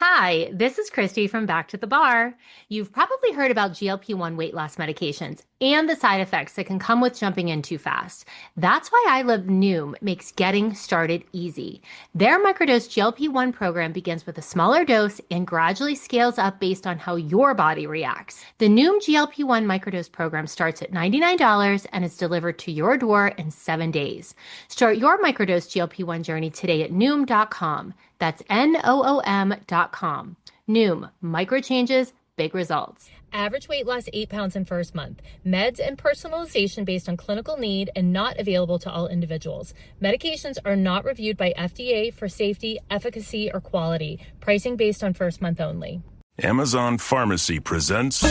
Hi, this is Christy from Back to the Bar. You've probably heard about GLP-1 weight loss medications and the side effects that can come with jumping in too fast. That's why I Love Noom makes getting started easy. Their microdose GLP-1 program begins with a smaller dose and gradually scales up based on how your body reacts. The Noom GLP-1 microdose program starts at $99 and is delivered to your door in 7 days. Start your microdose GLP-1 journey today at Noom.com. That's Noom.com. Noom, micro changes, big results. Average weight loss 8 pounds in first month. Meds and personalization based on clinical need and not available to all individuals. Medications are not reviewed by FDA for safety, efficacy, or quality. Pricing based on first month only. Amazon Pharmacy presents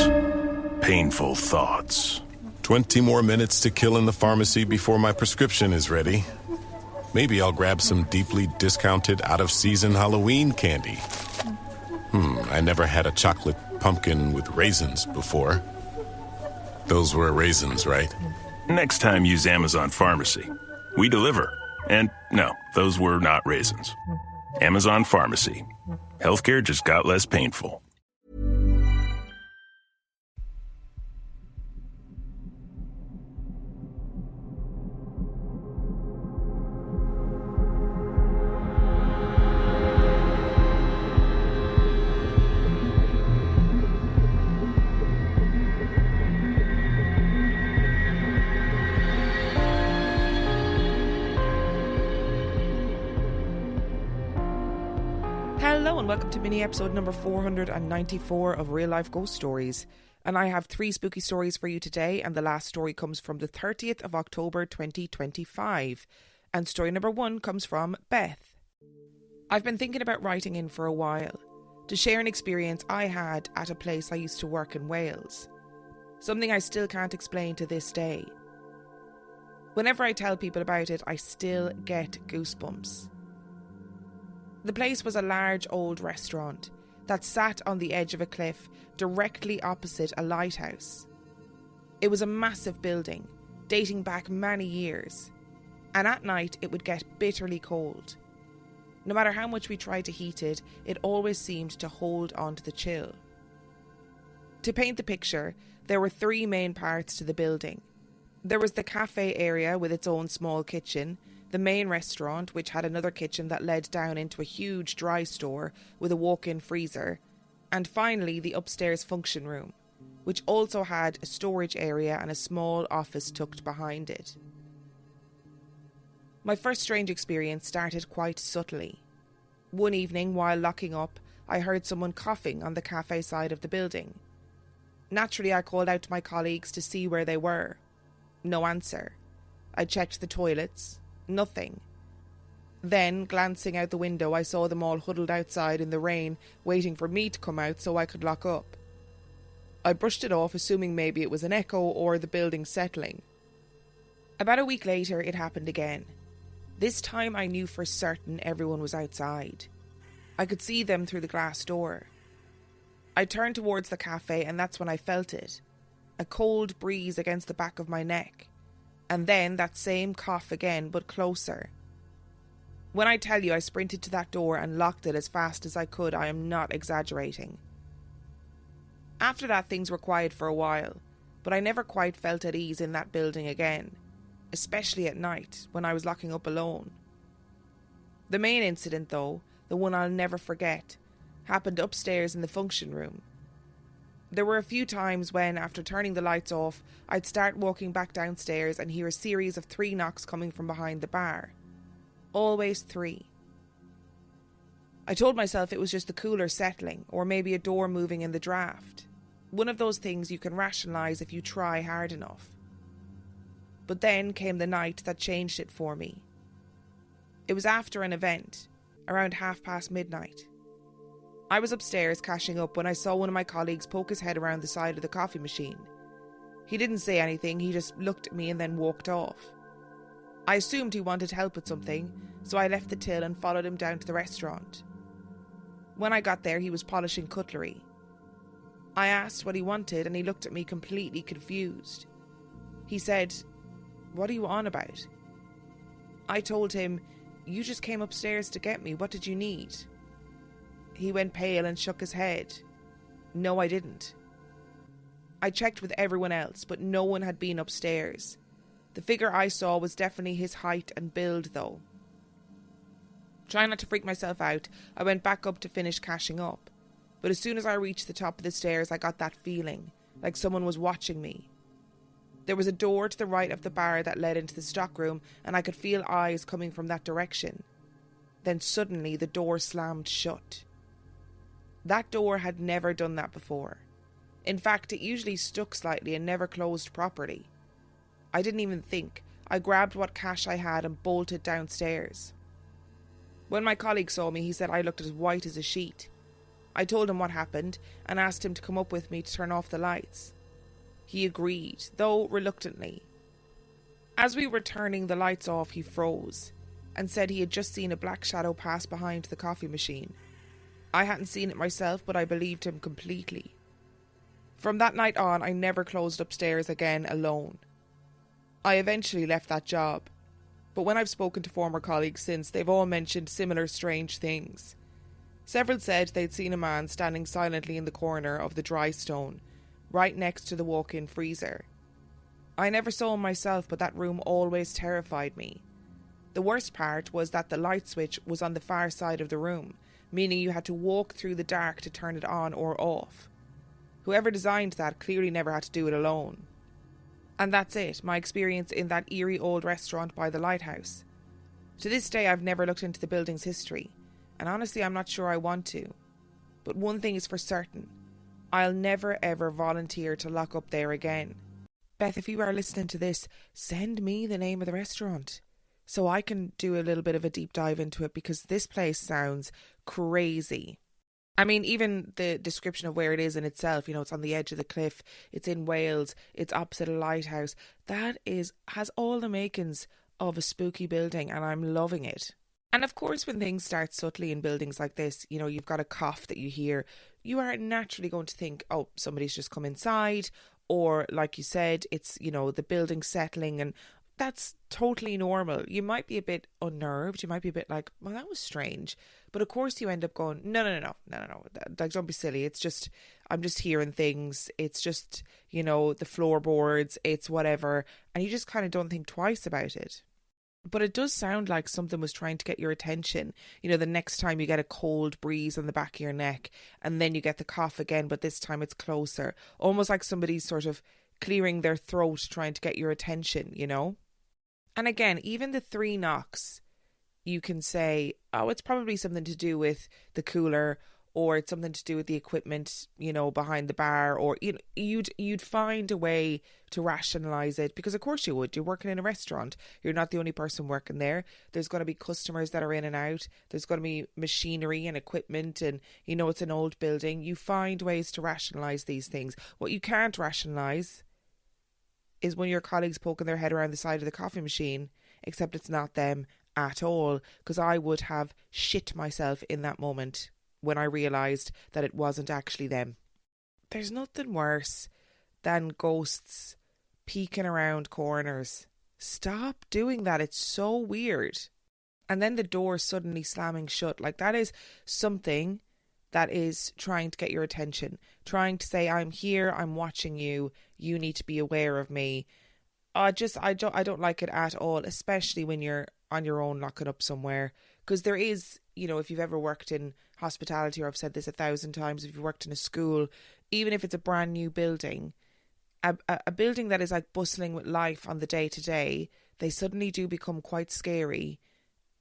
Painful Thoughts. 20 more minutes to kill in the pharmacy before my prescription is ready. Maybe I'll grab some deeply discounted, out-of-season Halloween candy. I never had a chocolate pumpkin with raisins before. Those were raisins, right? Next time, use Amazon Pharmacy. We deliver. And no, those were not raisins. Amazon Pharmacy. Healthcare just got less painful. Hello and welcome to mini episode number 494 of Real Life Ghost Stories. And I have 3 spooky stories for you today, and the last story comes from the 30th of October 2025. And story number 1 comes from Beth. I've been thinking about writing in for a while to share an experience I had at a place I used to work in Wales. Something I still can't explain to this day. Whenever I tell people about it, I still get goosebumps. The place was a large old restaurant that sat on the edge of a cliff directly opposite a lighthouse. It was a massive building, dating back many years, and at night it would get bitterly cold. No matter how much we tried to heat it, it always seemed to hold on to the chill. To paint the picture, there were 3 main parts to the building. There was the cafe area with its own small kitchen, the main restaurant, which had another kitchen that led down into a huge dry store with a walk-in freezer, and finally the upstairs function room, which also had a storage area and a small office tucked behind it. My first strange experience started quite subtly. One evening, while locking up, I heard someone coughing on the cafe side of the building. Naturally, I called out to my colleagues to see where they were. No answer. I checked the toilets. Nothing. Then, glancing out the window, I saw them all huddled outside in the rain, waiting for me to come out so I could lock up. I brushed it off, assuming maybe it was an echo or the building settling. About a week later, it happened again. This time I knew for certain everyone was outside. I could see them through the glass door. I turned towards the cafe, and that's when I felt it. A cold breeze against the back of my neck. And then that same cough again, but closer. When I tell you I sprinted to that door and locked it as fast as I could, I am not exaggerating. After that, things were quiet for a while, but I never quite felt at ease in that building again, especially at night when I was locking up alone. The main incident, though, the one I'll never forget, happened upstairs in the function room. There were a few times when, after turning the lights off, I'd start walking back downstairs and hear a series of 3 knocks coming from behind the bar. Always 3. I told myself it was just the cooler settling, or maybe a door moving in the draft. One of those things you can rationalise if you try hard enough. But then came the night that changed it for me. It was after an event, around midnight. I was upstairs cashing up when I saw one of my colleagues poke his head around the side of the coffee machine. He didn't say anything, he just looked at me and then walked off. I assumed he wanted help with something, so I left the till and followed him down to the restaurant. When I got there, he was polishing cutlery. I asked what he wanted and he looked at me completely confused. He said, "What are you on about?" I told him, "You just came upstairs to get me, what did you need?" He went pale and shook his head. No, I didn't. I checked with everyone else, but no one had been upstairs. The figure I saw was definitely his height and build, though. Trying not to freak myself out, I went back up to finish cashing up. But as soon as I reached the top of the stairs, I got that feeling, like someone was watching me. There was a door to the right of the bar that led into the stockroom, and I could feel eyes coming from that direction. Then suddenly the door slammed shut. That door had never done that before. In fact, it usually stuck slightly and never closed properly. I didn't even think. I grabbed what cash I had and bolted downstairs. When my colleague saw me, he said I looked as white as a sheet. I told him what happened and asked him to come up with me to turn off the lights. He agreed, though reluctantly. As we were turning the lights off, he froze and said he had just seen a black shadow pass behind the coffee machine. I hadn't seen it myself, but I believed him completely. From that night on, I never closed upstairs again alone. I eventually left that job, but when I've spoken to former colleagues since, they've all mentioned similar strange things. Several said they'd seen a man standing silently in the corner of the dry stone, right next to the walk-in freezer. I never saw him myself, but that room always terrified me. The worst part was that the light switch was on the far side of the room, meaning you had to walk through the dark to turn it on or off. Whoever designed that clearly never had to do it alone. And that's it, my experience in that eerie old restaurant by the lighthouse. To this day, I've never looked into the building's history, and honestly, I'm not sure I want to. But one thing is for certain, I'll never ever volunteer to lock up there again. Beth, if you are listening to this, send me the name of the restaurant so I can do a little bit of a deep dive into it, because this place sounds crazy. I mean, even the description of where it is in itself, you know, it's on the edge of the cliff, it's in Wales, it's opposite a lighthouse. That has all the makings of a spooky building, and I'm loving it. And of course, when things start subtly in buildings like this, you know, you've got a cough that you hear, you are naturally going to think, oh, somebody's just come inside, or like you said, it's, you know, the building settling, and that's totally normal. You might be a bit unnerved. You might be a bit like, well, that was strange. But of course you end up going, no. Like, don't be silly. It's just, I'm just hearing things. It's just, you know, the floorboards, it's whatever. And you just kind of don't think twice about it. But it does sound like something was trying to get your attention. You know, the next time you get a cold breeze on the back of your neck, and then you get the cough again, but this time it's closer. Almost like somebody's sort of clearing their throat, trying to get your attention, you know? And again, even the 3 knocks, you can say, oh, it's probably something to do with the cooler, or it's something to do with the equipment, you know, behind the bar, or you know, you'd find a way to rationalise it, because of course you would. You're working in a restaurant. You're not the only person working there. There's going to be customers that are in and out. There's going to be machinery and equipment, and you know, it's an old building. You find ways to rationalise these things. What you can't rationalise is when your colleagues poking their head around the side of the coffee machine, except it's not them at all, because I would have shit myself in that moment when I realised that it wasn't actually them. There's nothing worse than ghosts peeking around corners. Stop doing that. It's so weird. And then the door suddenly slamming shut. Like, that is something that is trying to get your attention, trying to say, I'm here, I'm watching you, you need to be aware of me. I don't like it at all, especially when you're on your own locking up somewhere, because there is, you know, if you've ever worked in hospitality, or I've said this 1,000 times, if you've worked in a school, even if it's a brand new building, a building that is like bustling with life on the day to day, they suddenly do become quite scary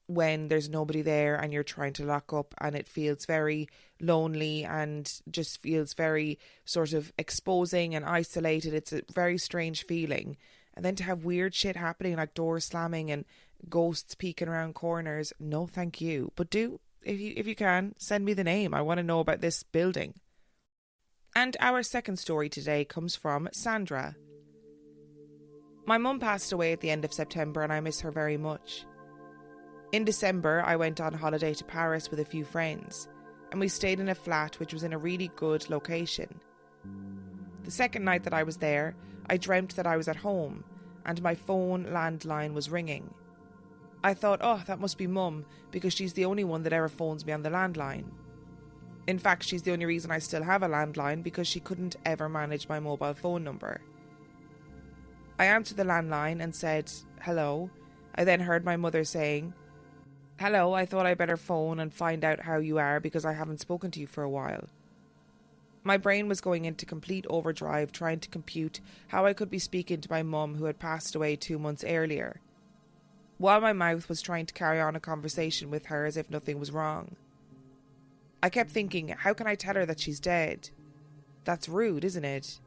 when there's nobody there and you're trying to lock up, and it feels very lonely and just feels very sort of exposing and isolated. It's a very strange feeling. And then to have weird shit happening, like doors slamming and ghosts peeking around corners, no thank you. But do, if you can, send me the name. I want to know about this building. And our second story today comes from Sandra. My mum passed away at the end of September, and I miss her very much. In December, I went on holiday to Paris with a few friends, and we stayed in a flat which was in a really good location. The second night that I was there, I dreamt that I was at home, and my phone landline was ringing. I thought, oh, that must be Mum, because she's the only one that ever phones me on the landline. In fact, she's the only reason I still have a landline, because she couldn't ever manage my mobile phone number. I answered the landline and said, "Hello." I then heard my mother saying, "Hello, I thought I better phone and find out how you are because I haven't spoken to you for a while." My brain was going into complete overdrive trying to compute how I could be speaking to my mum who had passed away 2 months earlier, while my mouth was trying to carry on a conversation with her as if nothing was wrong. I kept thinking, how can I tell her that she's dead? That's rude, isn't it?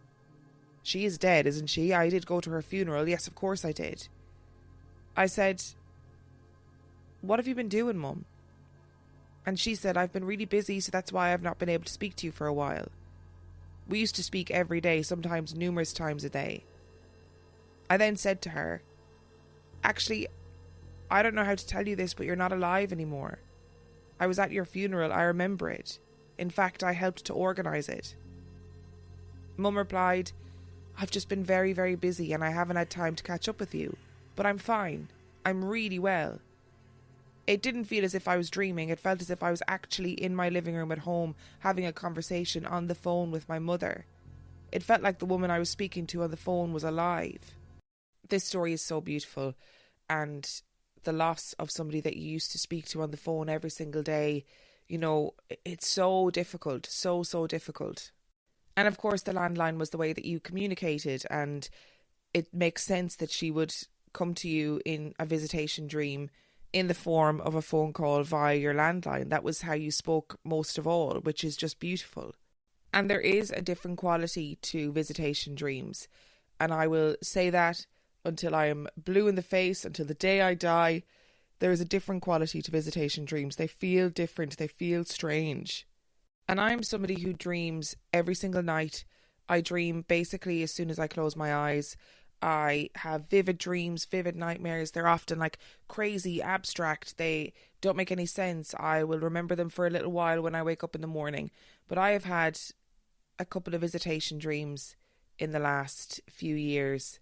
She is dead, isn't she? I did go to her funeral. Yes, of course I did. I said, "What have you been doing, Mum?" And she said, "I've been really busy, so that's why I've not been able to speak to you for a while." We used to speak every day, sometimes numerous times a day. I then said to her, "Actually, I don't know how to tell you this, but you're not alive anymore. I was at your funeral, I remember it. In fact, I helped to organise it." Mum replied, "I've just been very, very busy and I haven't had time to catch up with you. But I'm fine. I'm really well." It didn't feel as if I was dreaming. It felt as if I was actually in my living room at home having a conversation on the phone with my mother. It felt like the woman I was speaking to on the phone was alive. This story is so beautiful, and the loss of somebody that you used to speak to on the phone every single day, you know, it's so difficult, so difficult. And of course the landline was the way that you communicated, and it makes sense that she would come to you in a visitation dream in the form of a phone call via your landline. That was how you spoke most of all, which is just beautiful. And there is a different quality to visitation dreams, and I will say that until I am blue in the face, until the day I die. There is a different quality to visitation dreams. They feel different, they feel strange. And I'm somebody who dreams every single night. I dream basically as soon as I close my eyes. I have vivid dreams, vivid nightmares. They're often like crazy, abstract. They don't make any sense. I will remember them for a little while when I wake up in the morning. But I have had a couple of visitation dreams in the last few years.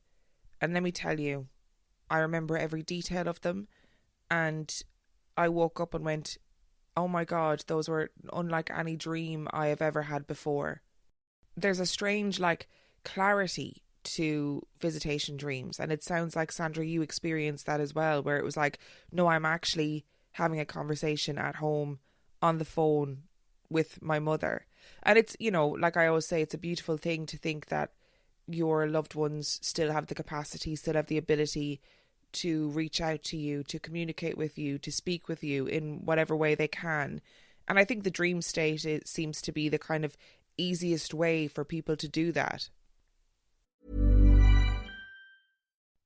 And let me tell you, I remember every detail of them. And I woke up and went, oh my God, those were unlike any dream I have ever had before. There's a strange clarity to visitation dreams, and it sounds like, Sandra, you experienced that as well, where it was like, no, I'm actually having a conversation at home on the phone with my mother. And it's, like I always say, it's a beautiful thing to think that your loved ones still have the capacity, still have the ability to reach out to you, to communicate with you, to speak with you in whatever way they can. And I think the dream state seems to be the kind of easiest way for people to do that.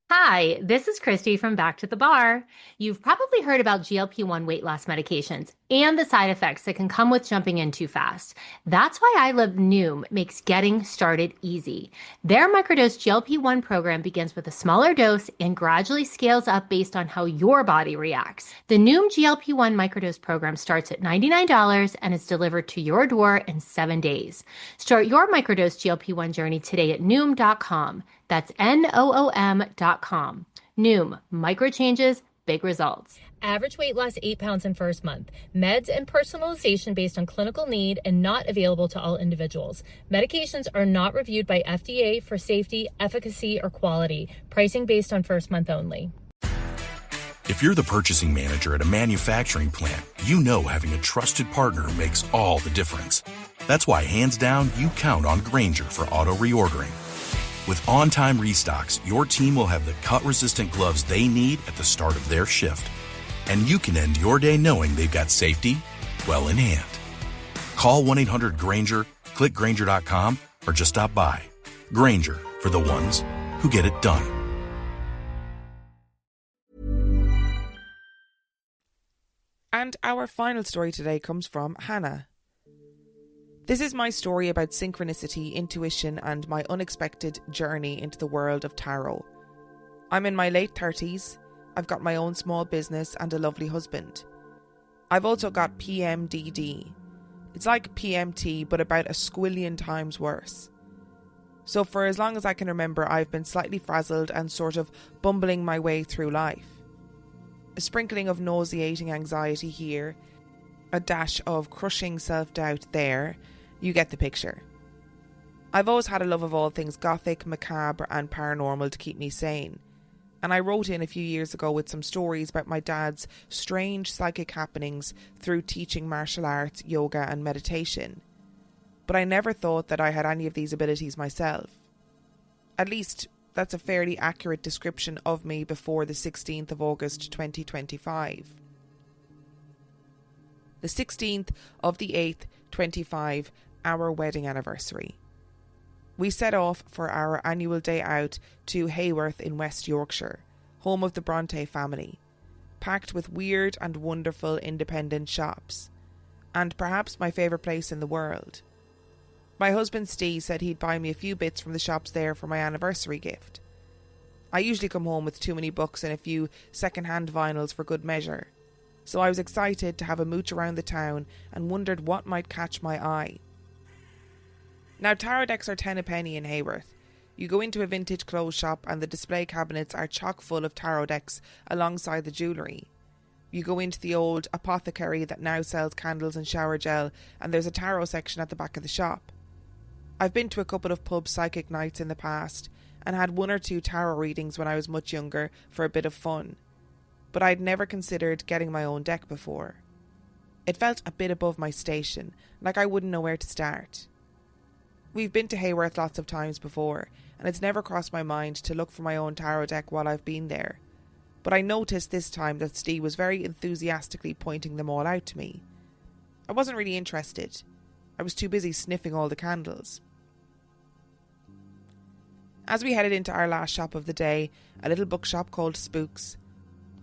Hi, this is Christy from Back to the Bar. You've probably heard about GLP-1 weight loss medications and the side effects that can come with jumping in too fast. That's why I Love Noom makes getting started easy. Their microdose GLP-1 program begins with a smaller dose and gradually scales up based on how your body reacts. The Noom GLP-1 microdose program starts at $99 and is delivered to your door in 7 days. Start your microdose GLP-1 journey today at Noom.com. That's Noom.com. Noom, micro changes, big results. Average weight loss 8 pounds in first month. Meds and personalization based on clinical need and not available to all individuals. Medications are not reviewed by FDA for safety, efficacy, or quality. Pricing based on first month only. If you're the purchasing manager at a manufacturing plant, you know having a trusted partner makes all the difference. That's why, hands down, you count on Grainger for auto reordering. With on-time restocks, your team will have the cut-resistant gloves they need at the start of their shift. And you can end your day knowing they've got safety well in hand. Call 1-800-GRAINGER, click Grainger.com, or just stop by. Grainger, for the ones who get it done. And our final story today comes from Hannah. This is my story about synchronicity, intuition, and my unexpected journey into the world of tarot. I'm in my late 30s. I've got my own small business and a lovely husband. I've also got PMDD. It's like PMT, but about a squillion times worse. So for as long as I can remember, I've been slightly frazzled and sort of bumbling my way through life. A sprinkling of nauseating anxiety here, a dash of crushing self-doubt there. You get the picture. I've always had a love of all things gothic, macabre and paranormal to keep me sane. And I wrote in a few years ago with some stories about my dad's strange psychic happenings through teaching martial arts, yoga and meditation. But I never thought that I had any of these abilities myself. At least, that's a fairly accurate description of me before the 16th of August 2025. The 16th of the 8th, 25, our wedding anniversary. We set off for our annual day out to Haworth in West Yorkshire, home of the Bronte family, packed with weird and wonderful independent shops, and perhaps my favourite place in the world. My husband Steve said he'd buy me a few bits from the shops there for my anniversary gift. I usually come home with too many books and a few second-hand vinyls for good measure, so I was excited to have a mooch around the town and wondered what might catch my eye. Now, tarot decks are 10 a penny in Haworth. You go into a vintage clothes shop and the display cabinets are chock full of tarot decks alongside the jewellery. You go into the old apothecary that now sells candles and shower gel, and there's a tarot section at the back of the shop. I've been to a couple of pub psychic nights in the past and had 1 or 2 tarot readings when I was much younger for a bit of fun, but I'd never considered getting my own deck before. It felt a bit above my station, like I wouldn't know where to start. We've been to Haworth lots of times before, and it's never crossed my mind to look for my own tarot deck while I've been there. But I noticed this time that Steve was very enthusiastically pointing them all out to me. I wasn't really interested. I was too busy sniffing all the candles. As we headed into our last shop of the day, a little bookshop called Spooks,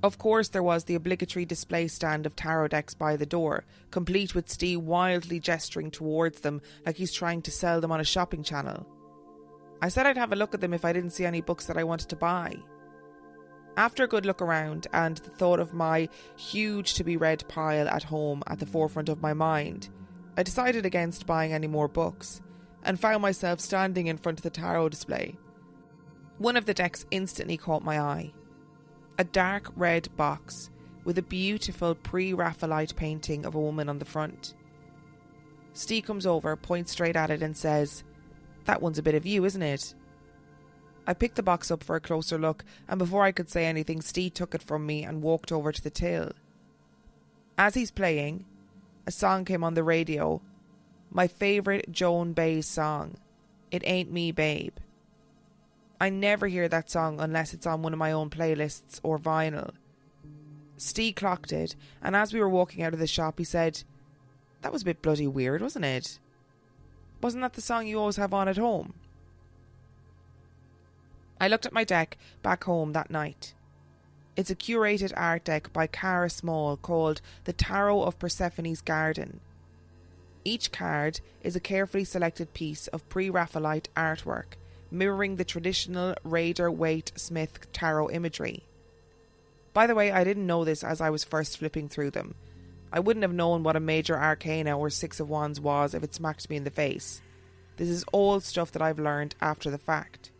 of course there was the obligatory display stand of tarot decks by the door, complete with Steve wildly gesturing towards them like he's trying to sell them on a shopping channel. I said I'd have a look at them if I didn't see any books that I wanted to buy. After a good look around and the thought of my huge to-be-read pile at home at the forefront of my mind, I decided against buying any more books and found myself standing in front of the tarot display. One of the decks instantly caught my eye. A dark red box with a beautiful pre-Raphaelite painting of a woman on the front. Steve comes over, points straight at it and says, "That one's a bit of you, isn't it?" I picked the box up for a closer look, and before I could say anything, Steve took it from me and walked over to the till. As he's playing, a song came on the radio, my favourite Joan Baez song, "It Ain't Me, Babe." I never hear that song unless it's on one of my own playlists or vinyl. Steve clocked it, and as we were walking out of the shop he said, "That was a bit bloody weird, wasn't it? Wasn't that the song you always have on at home?" I looked at my deck back home that night. It's a curated art deck by Cara Small called The Tarot of Persephone's Garden. Each card is a carefully selected piece of pre-Raphaelite artwork, mirroring the traditional Rider-Waite-Smith tarot imagery. By the way, I didn't know this as I was first flipping through them. I wouldn't have known what a major arcana or 6 of wands was if it smacked me in the face. This is all stuff that I've learned after the fact.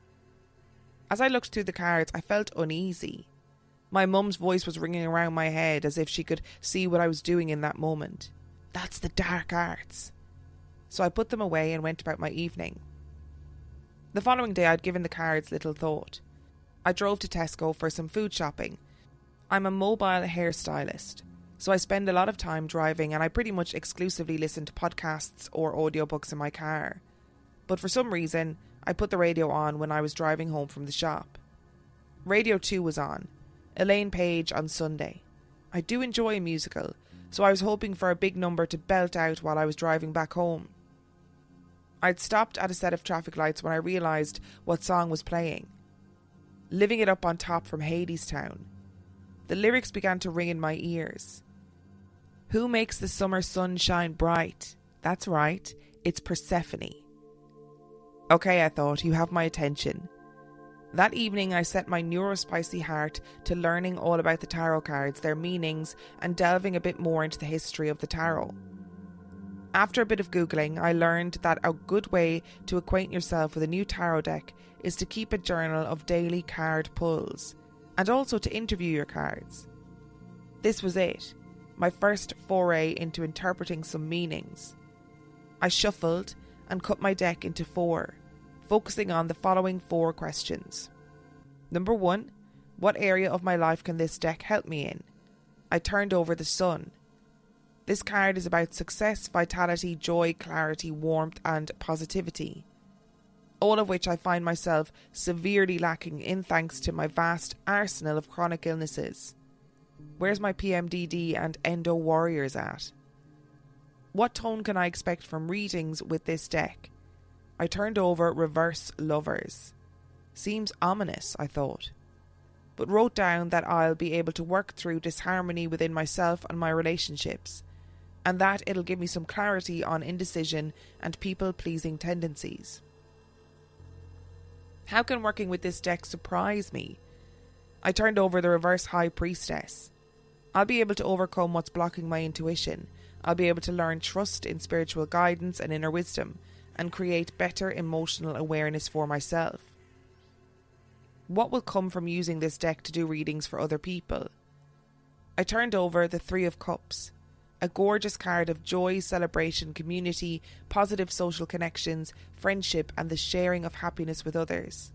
As I looked through the cards, I felt uneasy. My mum's voice was ringing around my head as if she could see what I was doing in that moment. That's the dark arts. So I put them away and went about my evening. The following day I'd given the cards little thought. I drove to Tesco for some food shopping. I'm a mobile hairstylist, so I spend a lot of time driving and I pretty much exclusively listen to podcasts or audiobooks in my car. But for some reason, I put the radio on when I was driving home from the shop. Radio 2 was on, Elaine Page on Sunday. I do enjoy a musical, so I was hoping for a big number to belt out while I was driving back home. I'd stopped at a set of traffic lights when I realised what song was playing. Living It Up on Top from Hadestown. The lyrics began to ring in my ears. Who makes the summer sun shine bright? That's right, it's Persephone. Okay, I thought, you have my attention. That evening I set my neurospicy heart to learning all about the tarot cards, their meanings, and delving a bit more into the history of the tarot. After a bit of Googling, I learned that a good way to acquaint yourself with a new tarot deck is to keep a journal of daily card pulls, and also to interview your cards. This was it. my first foray into interpreting some meanings. I shuffled and cut my deck into 4, focusing on the following 4 questions. Number 1, what area of my life can this deck help me in? I turned over the Sun. This card is about success, vitality, joy, clarity, warmth and positivity, all of which I find myself severely lacking in thanks to my vast arsenal of chronic illnesses. Where's my PMDD and endo warriors at? What tone can I expect from readings with this deck? I turned over Reverse Lovers. Seems ominous, I thought, but wrote down that I'll be able to work through disharmony within myself and my relationships, and that it'll give me some clarity on indecision and people-pleasing tendencies. How can working with this deck surprise me? I turned over the Reverse High Priestess. I'll be able to overcome what's blocking my intuition. I'll be able to learn trust in spiritual guidance and inner wisdom, and create better emotional awareness for myself. What will come from using this deck to do readings for other people? I turned over the 3 of Cups, a gorgeous card of joy, celebration, community, positive social connections, friendship and the sharing of happiness with others.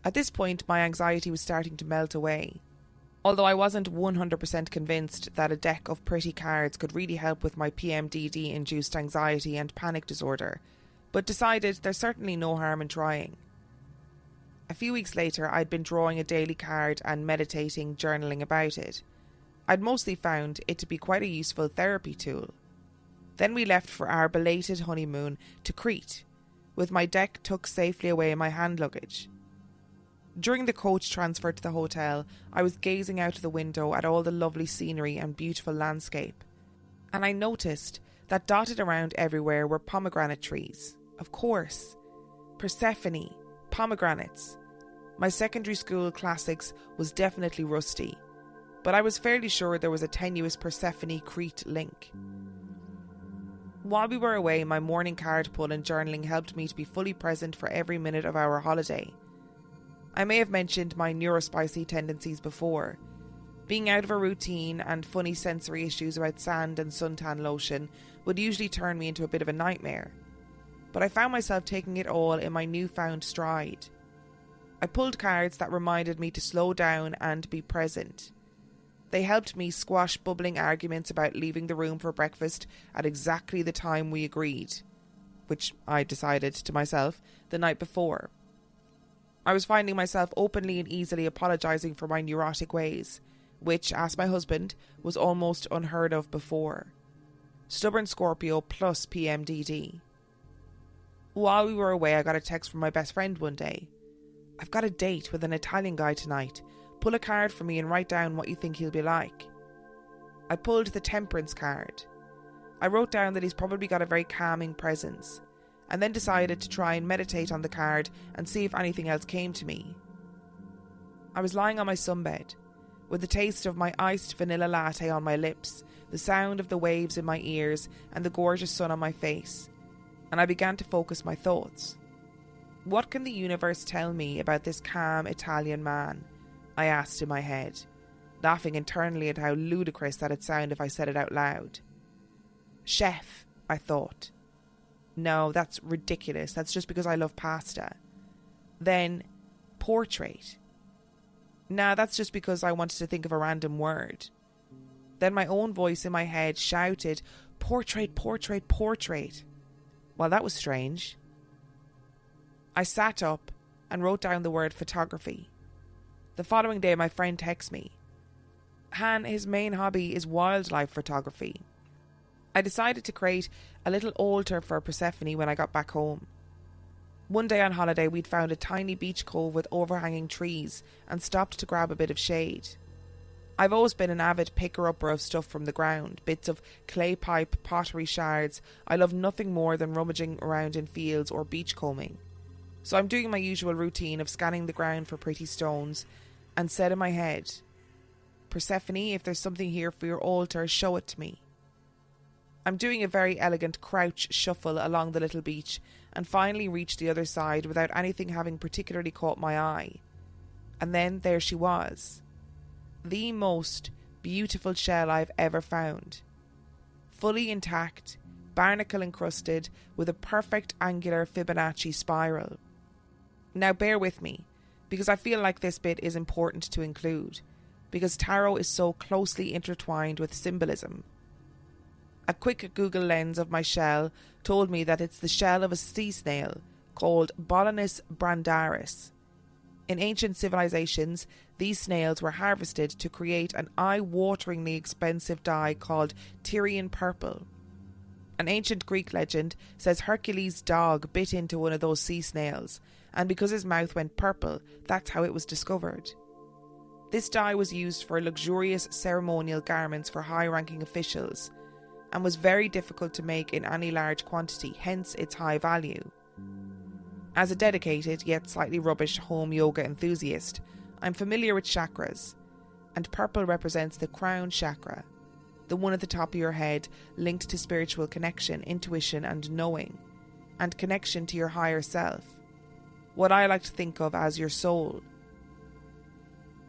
At this point, my anxiety was starting to melt away, although I wasn't 100% convinced that a deck of pretty cards could really help with my PMDD-induced anxiety and panic disorder, but decided there's certainly no harm in trying. A few weeks later, I'd been drawing a daily card and meditating, journaling about it. I'd mostly found it to be quite a useful therapy tool. Then we left for our belated honeymoon to Crete, with my deck tucked safely away in my hand luggage. During the coach transfer to the hotel, I was gazing out of the window at all the lovely scenery and beautiful landscape, and I noticed that dotted around everywhere were pomegranate trees. Of course, Persephone, pomegranates. My secondary school classics was definitely rusty, but I was fairly sure there was a tenuous Persephone-Crete link. While we were away, my morning card pull and journaling helped me to be fully present for every minute of our holiday. I may have mentioned my neurospicy tendencies before. Being out of a routine and funny sensory issues about sand and suntan lotion would usually turn me into a bit of a nightmare, but I found myself taking it all in my newfound stride. I pulled cards that reminded me to slow down and be present. They helped me squash bubbling arguments about leaving the room for breakfast at exactly the time we agreed, which I decided to myself the night before. I was finding myself openly and easily apologising for my neurotic ways, which, asked my husband, was almost unheard of before. Stubborn Scorpio plus PMDD. While we were away, I got a text from my best friend one day. I've got a date with an Italian guy tonight. Pull a card for me and write down what you think he'll be like. I pulled the Temperance card. I wrote down that he's probably got a very calming presence, and then decided to try and meditate on the card and see if anything else came to me. I was lying on my sunbed, with the taste of my iced vanilla latte on my lips, the sound of the waves in my ears, and the gorgeous sun on my face, and I began to focus my thoughts. What can the universe tell me about this calm Italian man? I asked in my head, laughing internally at how ludicrous that'd sound if I said it out loud. Chef, I thought. No, that's ridiculous. That's just because I love pasta. Then, portrait. Nah, that's just because I wanted to think of a random word. Then my own voice in my head shouted, portrait, portrait, portrait. Well, that was strange. I sat up and wrote down the word photography. The following day, my friend texted me. Han, his main hobby is wildlife photography. I decided to create a little altar for Persephone when I got back home. One day on holiday, we'd found a tiny beach cove with overhanging trees and stopped to grab a bit of shade. I've always been an avid picker-upper of stuff from the ground, bits of clay pipe, pottery shards. I love nothing more than rummaging around in fields or beachcombing. So I'm doing my usual routine of scanning the ground for pretty stones, and said in my head, Persephone, if there's something here for your altar, show it to me. I'm doing a very elegant crouch shuffle along the little beach and finally reached the other side without anything having particularly caught my eye. And then there she was. The most beautiful shell I've ever found. Fully intact, barnacle encrusted, with a perfect angular Fibonacci spiral. Now bear with me, because I feel like this bit is important to include, because tarot is so closely intertwined with symbolism. A quick Google lens of my shell told me that it's the shell of a sea snail called Bolanus brandaris. In ancient civilizations, these snails were harvested to create an eye-wateringly expensive dye called Tyrian purple. An ancient Greek legend says Hercules' dog bit into one of those sea snails, and because his mouth went purple, that's how it was discovered. This dye was used for luxurious ceremonial garments for high-ranking officials, and was very difficult to make in any large quantity, hence its high value. As a dedicated, yet slightly rubbish home yoga enthusiast, I'm familiar with chakras, and purple represents the crown chakra, the one at the top of your head, linked to spiritual connection, intuition and knowing, and connection to your higher self, what I like to think of as your soul.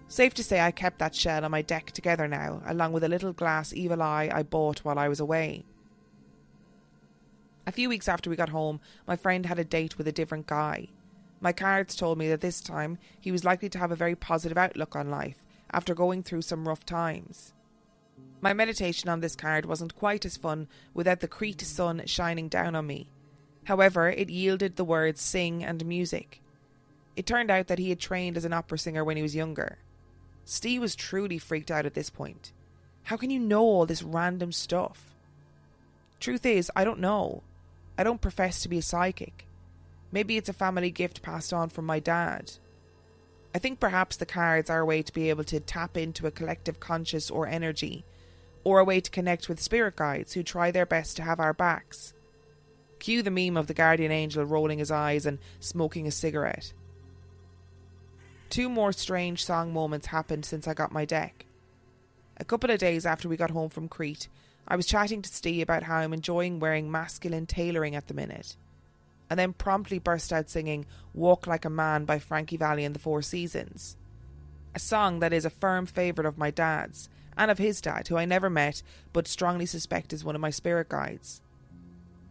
Safe to say I kept that shell on my deck together now, along with a little glass evil eye I bought while I was away. A few weeks after we got home, my friend had a date with a different guy. My cards told me that this time he was likely to have a very positive outlook on life after going through some rough times. My meditation on this card wasn't quite as fun without the Crete sun shining down on me. However, it yielded the words sing and music. It turned out that he had trained as an opera singer when he was younger. Steve was truly freaked out at this point. How can you know all this random stuff? Truth is, I don't know. I don't profess to be a psychic. Maybe it's a family gift passed on from my dad. I think perhaps the cards are a way to be able to tap into a collective conscious or energy, or a way to connect with spirit guides who try their best to have our backs. Cue the meme of the guardian angel rolling his eyes and smoking a cigarette. 2 more strange song moments happened since I got my deck. A couple of days after we got home from Crete, I was chatting to Steve about how I'm enjoying wearing masculine tailoring at the minute, and then promptly burst out singing Walk Like a Man by Frankie Valli and the Four Seasons, a song that is a firm favourite of my dad's, and of his dad, who I never met but strongly suspect is one of my spirit guides.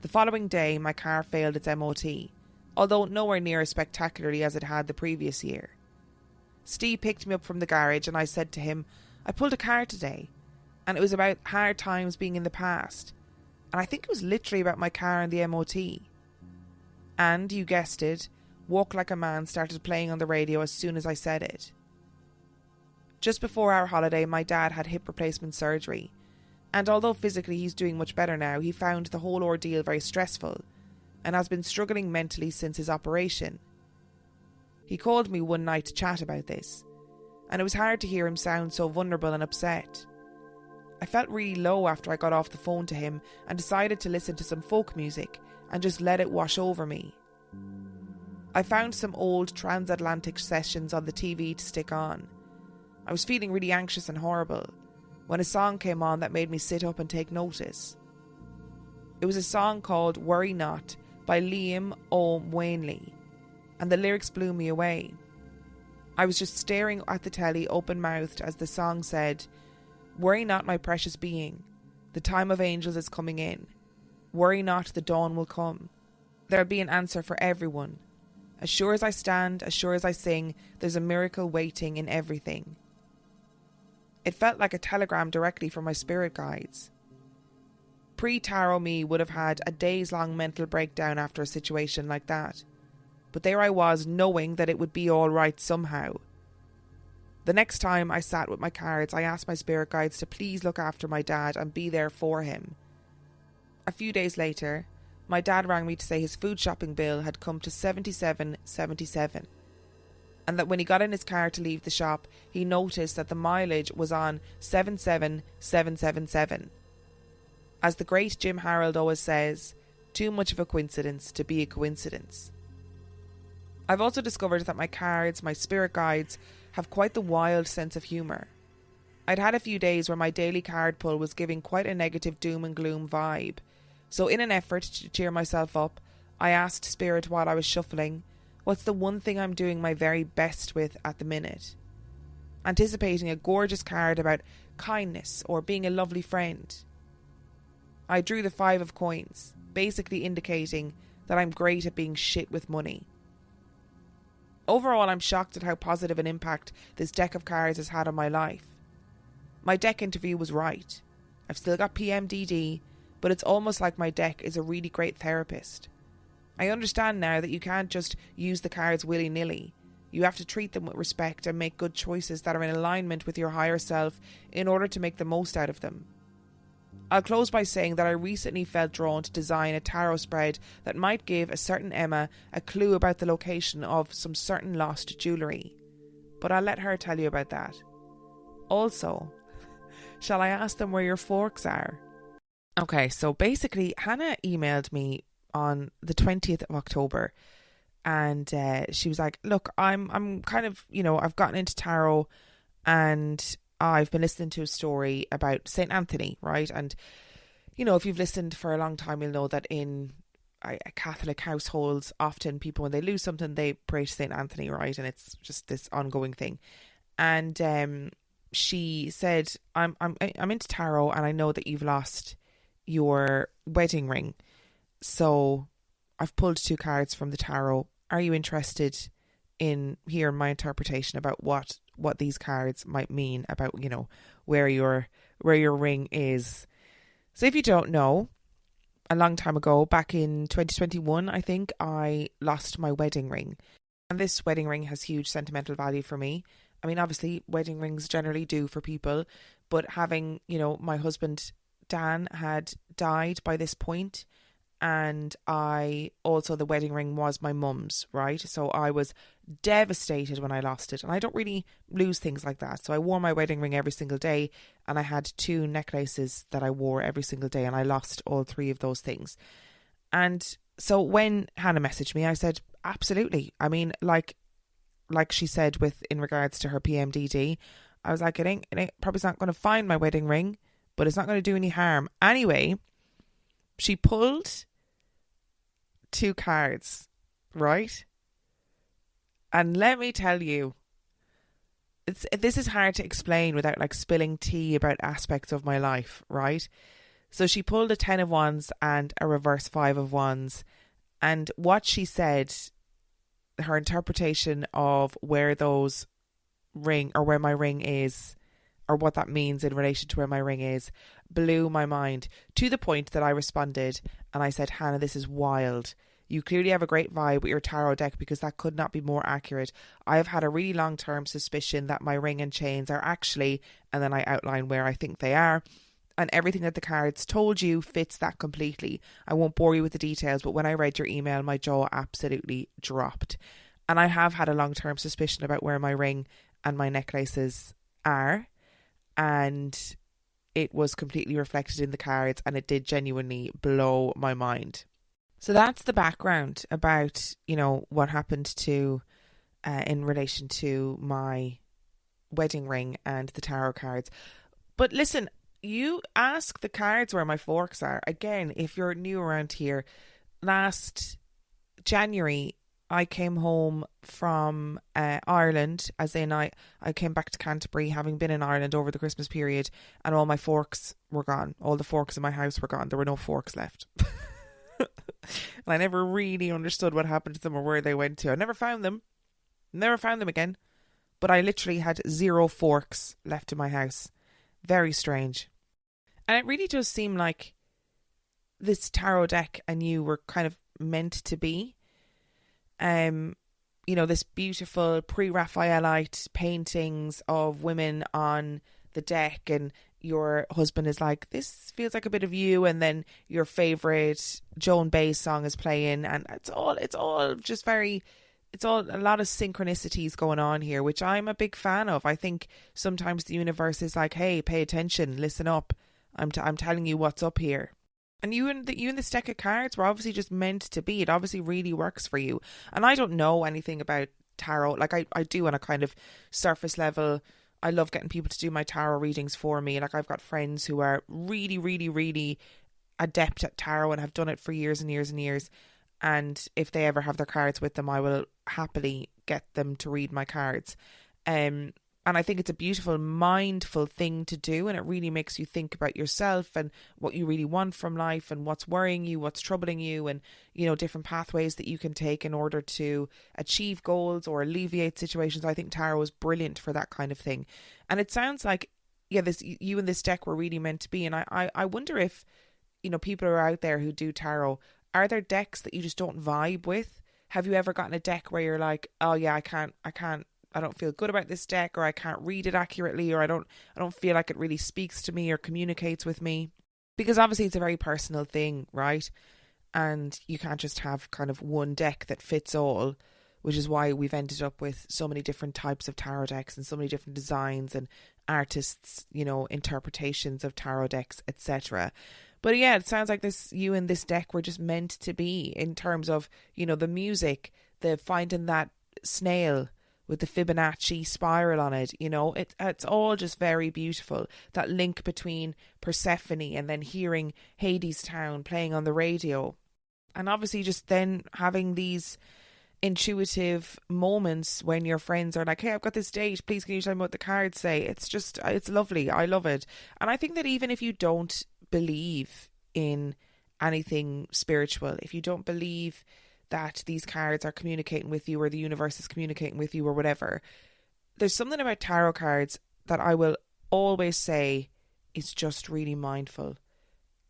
The following day my car failed its MOT, although nowhere near as spectacularly as it had the previous year. Steve picked me up from the garage and I said to him, I pulled a car today, and it was about hard times being in the past, and I think it was literally about my car and the MOT. And, you guessed it, Walk Like a Man started playing on the radio as soon as I said it. Just before our holiday, my dad had hip replacement surgery, and although physically he's doing much better now, he found the whole ordeal very stressful, and has been struggling mentally since his operation. He called me one night to chat about this, and it was hard to hear him sound so vulnerable and upset. I felt really low after I got off the phone to him and decided to listen to some folk music and just let it wash over me. I found some old transatlantic sessions on the TV to stick on. I was feeling really anxious and horrible when a song came on that made me sit up and take notice. It was a song called Worry Not by Liam O'Wanley, and the lyrics blew me away. I was just staring at the telly open-mouthed as the song said, Worry not, my precious being, the time of angels is coming in. Worry not, the dawn will come. There'll be an answer for everyone. As sure as I stand, as sure as I sing, there's a miracle waiting in everything. It felt like a telegram directly from my spirit guides. Pre-tarot me would have had a days-long mental breakdown after a situation like that. But there I was, knowing that it would be all right somehow. The next time I sat with my cards, I asked my spirit guides to please look after my dad and be there for him. A few days later, my dad rang me to say his food shopping bill had come to $77.77, and that when he got in his car to leave the shop, he noticed that the mileage was on 77777. As the great Jim Harold always says, too much of a coincidence to be a coincidence. I've also discovered that my cards, my spirit guides, have quite the wild sense of humour. I'd had a few days where my daily card pull was giving quite a negative doom and gloom vibe, so in an effort to cheer myself up, I asked Spirit while I was shuffling, what's the one thing I'm doing my very best with at the minute? anticipating a gorgeous card about kindness or being a lovely friend. I drew the 5 of coins, basically indicating that I'm great at being shit with money. Overall, I'm shocked at how positive an impact this deck of cards has had on my life. My deck interview was right. I've still got PMDD, but it's almost like my deck is a really great therapist. I understand now that you can't just use the cards willy-nilly. You have to treat them with respect and make good choices that are in alignment with your higher self in order to make the most out of them. I'll close by saying that I recently felt drawn to design a tarot spread that might give a certain Emma a clue about the location of some certain lost jewellery. But I'll let her tell you about that. Also, shall I ask them where your forks are? Okay, so basically Hannah emailed me on the 20th of October and she was like, look, I'm kind of, I've gotten into tarot and I've been listening to a story about St. Anthony, right? And, if you've listened for a long time, you'll know that in Catholic households, often people, when they lose something, they pray to St. Anthony, right? And it's just this ongoing thing. And she said, I'm into tarot and I know that you've lost your wedding ring. So I've pulled 2 cards from the tarot. Are you interested in hearing my interpretation about what these cards might mean about, where your ring is? So if you don't know, a long time ago, back in 2021, I think, I lost my wedding ring. And this wedding ring has huge sentimental value for me. I mean, obviously, wedding rings generally do for people, but having, my husband, Dan, had died by this point, and the wedding ring was my mum's, right? So I was devastated when I lost it, and I don't really lose things like that. So I wore my wedding ring every single day, and I had 2 necklaces that I wore every single day, and I lost all 3 of those things. And so when Hannah messaged me, I said, absolutely. I mean, like she said in regards to her PMDD, I was like, it ain't probably not going to find my wedding ring, but it's not going to do any harm. Anyway, she pulled 2 cards, right? And let me tell you, this is hard to explain without spilling tea about aspects of my life, right? So she pulled a 10 of wands and a reverse 5 of wands, and what she said, her interpretation of where those ring, or where my ring is, or what that means in relation to where my ring is, blew my mind, to the point that I responded and I said, Hannah, this is wild. You clearly have a great vibe with your tarot deck, because that could not be more accurate. I have had a really long-term suspicion that my ring and chains are actually, and then I outline where I think they are, and everything that the cards told you fits that completely. I won't bore you with the details, but when I read your email, my jaw absolutely dropped. And I have had a long-term suspicion about where my ring and my necklaces are, and it was completely reflected in the cards, and it did genuinely blow my mind. So that's the background about, what happened to in relation to my wedding ring and the tarot cards. But listen, you ask the cards where my forks are. Again, if you're new around here, last January I came home from Ireland, as in I came back to Canterbury, having been in Ireland over the Christmas period, and all my forks were gone. All the forks in my house were gone. There were no forks left. And I never really understood what happened to them or where they went to. I never found them again. But I literally had 0 forks left in my house. Very strange. And it really does seem like this tarot deck and you were kind of meant to be. This beautiful pre-Raphaelite paintings of women on the deck, and your husband is like, this feels like a bit of you, and then your favourite Joan Baez song is playing, and it's all just very, it's all a lot of synchronicities going on here, which I'm a big fan of. I think sometimes the universe is like, hey, pay attention, listen up, I'm telling you what's up here. And you and this deck of cards were obviously just meant to be. It obviously really works for you. And I don't know anything about tarot. Like I do on a kind of surface level. I love getting people to do my tarot readings for me. Like I've got friends who are really, really, really adept at tarot and have done it for years and years and years. And if they ever have their cards with them, I will happily get them to read my cards. And And I think it's a beautiful, mindful thing to do. And it really makes you think about yourself and what you really want from life and what's worrying you, what's troubling you, and, you know, different pathways that you can take in order to achieve goals or alleviate situations. I think tarot is brilliant for that kind of thing. And it sounds like, yeah, you and this deck were really meant to be. And I wonder if, you know, people are out there who do tarot, are there decks that you just don't vibe with? Have you ever gotten a deck where you're like, oh yeah, I don't feel good about this deck, or I can't read it accurately, or I don't feel like it really speaks to me or communicates with me? Because obviously it's a very personal thing, right? And you can't just have kind of one deck that fits all, which is why we've ended up with so many different types of tarot decks and so many different designs and artists, you know, interpretations of tarot decks, etc. But yeah, it sounds like you and this deck were just meant to be, in terms of, you know, the music, the finding that snail with the Fibonacci spiral on it, you know, it's all just very beautiful. That link between Persephone and then hearing Hadestown playing on the radio. And obviously just then having these intuitive moments when your friends are like, hey, I've got this date, please can you tell me what the cards say? It's lovely. I love it. And I think that even if you don't believe in anything spiritual, if you don't believe that these cards are communicating with you or the universe is communicating with you or whatever, there's something about tarot cards that I will always say is just really mindful.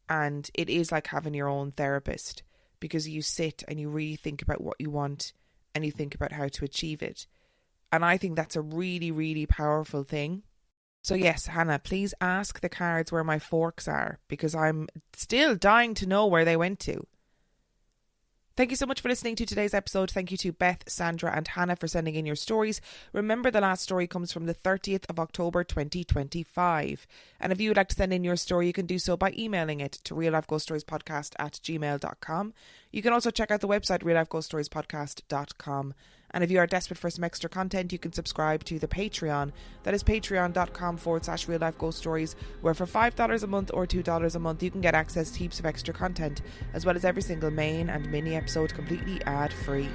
And it is like having your own therapist, because you sit and you really think about what you want and you think about how to achieve it. And I think that's a really, really powerful thing. So yes, Hannah, please ask the cards where my forks are, because I'm still dying to know where they went to. Thank you so much for listening to today's episode. Thank you to Beth, Sandra and Hannah for sending in your stories. Remember, the last story comes from the 30th of October 2025. And if you would like to send in your story, you can do so by emailing it to reallifeghoststoriespodcast@gmail.com. You can also check out the website reallifeghoststoriespodcast.com. And if you are desperate for some extra content, you can subscribe to the Patreon. That is patreon.com/Real Life Ghost Stories, where for $5 a month or $2 a month, you can get access to heaps of extra content, as well as every single main and mini episode completely ad-free.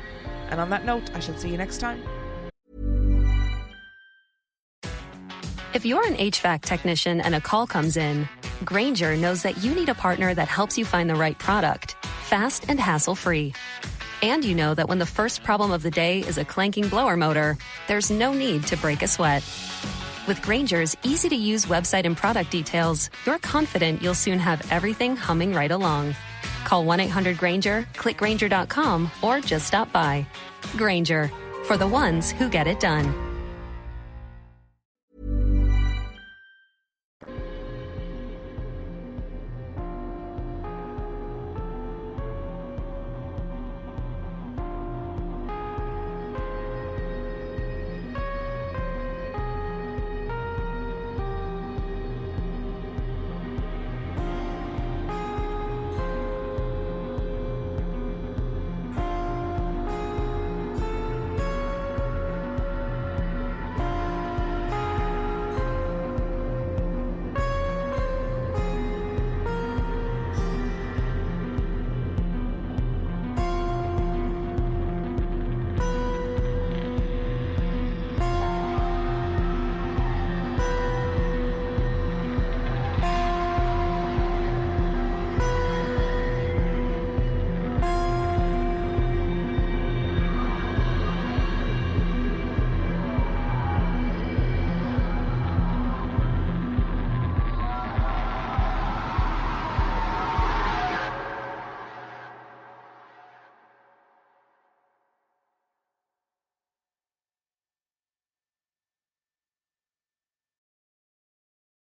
And on that note, I shall see you next time. If you're an HVAC technician and a call comes in, Grainger knows that you need a partner that helps you find the right product, fast and hassle-free. And you know that when the first problem of the day is a clanking blower motor, there's no need to break a sweat. With Grainger's easy-to-use website and product details, you're confident you'll soon have everything humming right along. Call 1-800-GRAINGER, click Grainger.com, or just stop by. Grainger, for the ones who get it done.